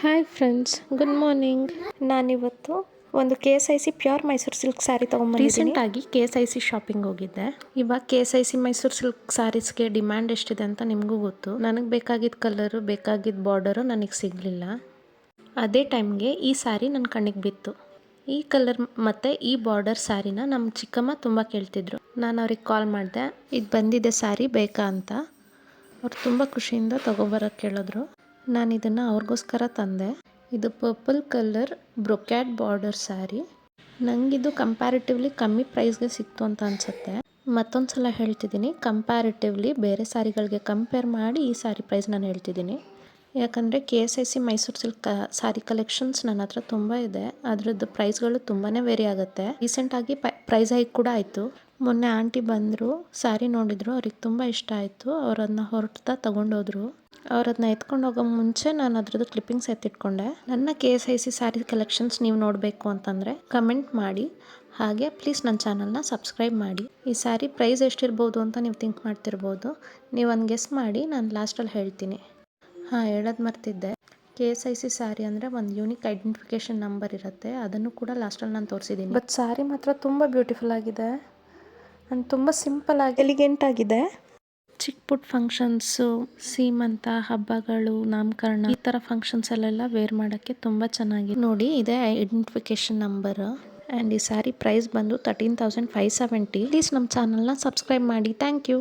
Hi friends, good morning. ನಾನಿವತ್ತು ಒಂದು KSIC pure Mysore silk sari ತೊಗೊಂಬಂದಿದ್ದೀನಿ. ರೀಸೆಂಟಾಗಿ KSIC ಶಾಪಿಂಗ್ ಹೋಗಿದ್ದೆ. ಇವಾಗ KSIC ಮೈಸೂರು ಸಿಲ್ಕ್ ಸ್ಯಾರೀಸ್ಗೆ ಡಿಮ್ಯಾಂಡ್ ಎಷ್ಟಿದೆ ಅಂತ ನಿಮಗೂ ಗೊತ್ತು. ನನಗೆ ಬೇಕಾಗಿದ್ದ ಕಲರು, ಬೇಕಾಗಿದ್ದ ಬಾರ್ಡರು ನನಗೆ ಸಿಗಲಿಲ್ಲ. ಅದೇ ಟೈಮ್ಗೆ ಈ ಸ್ಯಾರಿ ನನ್ನ ಕಣ್ಣಿಗೆ ಬಿತ್ತು. ಈ ಕಲರ್ ಮತ್ತು ಈ ಬಾರ್ಡರ್ ಸ್ಯಾರಿನ ನಮ್ಮ ಚಿಕ್ಕಮ್ಮ ತುಂಬ ಕೇಳ್ತಿದ್ರು. ನಾನು ಅವ್ರಿಗೆ ಕಾಲ್ ಮಾಡಿದೆ, ಇದು ಬಂದಿದೆ ಸ್ಯಾರಿ ಬೇಕಾ ಅಂತ. ಅವ್ರು ತುಂಬ ಖುಷಿಯಿಂದ ತೊಗೊಬರೋಕ್ಕೆ ಕೇಳಿದ್ರು. ನಾನು ಇದನ್ನು ಅವ್ರಿಗೋಸ್ಕರ ತಂದೆ. ಇದು ಪರ್ಪಲ್ ಕಲರ್ ಬ್ರೊಕ್ಯಾಟ್ ಬಾರ್ಡರ್ ಸ್ಯಾರಿ. ನನಗಿದು ಕಂಪ್ಯಾರಿಟಿವ್ಲಿ ಕಮ್ಮಿ ಪ್ರೈಸ್ಗೆ ಸಿಕ್ತು ಅಂತ ಅನಿಸುತ್ತೆ. ಮತ್ತೊಂದು ಸಲ ಹೇಳ್ತಿದ್ದೀನಿ, ಕಂಪ್ಯಾರಿಟಿವ್ಲಿ ಬೇರೆ ಸ್ಯಾರಿಗಳಿಗೆ ಕಂಪೇರ್ ಮಾಡಿ ಈ ಸ್ಯಾರಿ ಪ್ರೈಸ್ ನಾನು ಹೇಳ್ತಿದ್ದೀನಿ. ಯಾಕಂದರೆ KSIC Mysore silk sari collections ನನ್ನ ಹತ್ರ ತುಂಬ ಇದೆ. ಅದರದ್ದು ಪ್ರೈಸ್ಗಳು ತುಂಬಾ ವೇರಿ ಆಗುತ್ತೆ. ರೀಸೆಂಟಾಗಿ ಪ್ರೈಸ್ ಹೈಕ್ ಕೂಡ ಆಯಿತು. ಮೊನ್ನೆ ಆಂಟಿ ಬಂದರು, ಸ್ಯಾರಿ ನೋಡಿದ್ರು, ಅವ್ರಿಗೆ ತುಂಬ ಇಷ್ಟ ಆಯಿತು. ಅವ್ರು ಅದನ್ನ ಹೊರಡ್ತಾ ತೊಗೊಂಡೋದ್ರು. ಅವ್ರು ಅದನ್ನ ಎತ್ಕೊಂಡು ಹೋಗೋ ಮುಂಚೆ ನಾನು ಅದ್ರದ್ದು ಕ್ಲಿಪ್ಪಿಂಗ್ಸ್ ಎತ್ತಿಟ್ಕೊಂಡೆ. ನನ್ನ KSIC ಸ್ಯಾರಿ ಕಲೆಕ್ಷನ್ಸ್ ನೀವು ನೋಡಬೇಕು ಅಂತಂದರೆ ಕಮೆಂಟ್ ಮಾಡಿ. ಹಾಗೆ ಪ್ಲೀಸ್ ನನ್ನ ಚಾನಲ್ನ ಸಬ್ಸ್ಕ್ರೈಬ್ ಮಾಡಿ. ಈ ಸ್ಯಾರಿ ಪ್ರೈಸ್ ಎಷ್ಟಿರ್ಬೋದು ಅಂತ ನೀವು ಥಿಂಕ್ ಮಾಡ್ತಿರ್ಬೋದು. ನೀವು ಒಂದು ಗೆಸ್ ಮಾಡಿ, ನಾನು ಲಾಸ್ಟಲ್ಲಿ ಹೇಳ್ತೀನಿ. ಹೇಳೋದು ಮರ್ತಿದ್ದೆ, KSIC ಸ್ಯಾರಿ ಅಂದರೆ ಒಂದು ಯೂನಿಕ್ ಐಡೆಂಟಿಫಿಕೇಷನ್ ನಂಬರ್ ಇರುತ್ತೆ. ಅದನ್ನು ಕೂಡ ಲಾಸ್ಟಲ್ಲಿ ನಾನು ತೋರಿಸಿದ್ದೀನಿ. ಬಟ್ ಸ್ಯಾರಿ ಮಾತ್ರ ತುಂಬ ಬ್ಯೂಟಿಫುಲ್ ಆಗಿದೆ ಆ್ಯಂಡ್ ತುಂಬ ಸಿಂಪಲ್ ಆಗಿ ಎಲಿಗೆಂಟ್ ಆಗಿದೆ. ಚಿಕ್ಕ ಪುಟ್ಟ ಫಂಕ್ಷನ್ಸು, ಸೀಮಂತ, ಹಬ್ಬಗಳು, ನಾಮಕರಣ, ಈ ಥರ ಫಂಕ್ಷನ್ಸಲ್ಲೆಲ್ಲ ವೇರ್ ಮಾಡೋಕ್ಕೆ ತುಂಬ ಚೆನ್ನಾಗಿ. ನೋಡಿ, ಇದೆ ಐಡೆಂಟಿಫಿಕೇಷನ್ ನಂಬರ್. ಆ್ಯಂಡ್ ಈ ಸ್ಯಾರಿ ಪ್ರೈಸ್ ಬಂದು 13,570. ಪ್ಲೀಸ್ ನಮ್ಮ ಚಾನಲ್ನ ಸಬ್ಸ್ಕ್ರೈಬ್ ಮಾಡಿ. Thank you.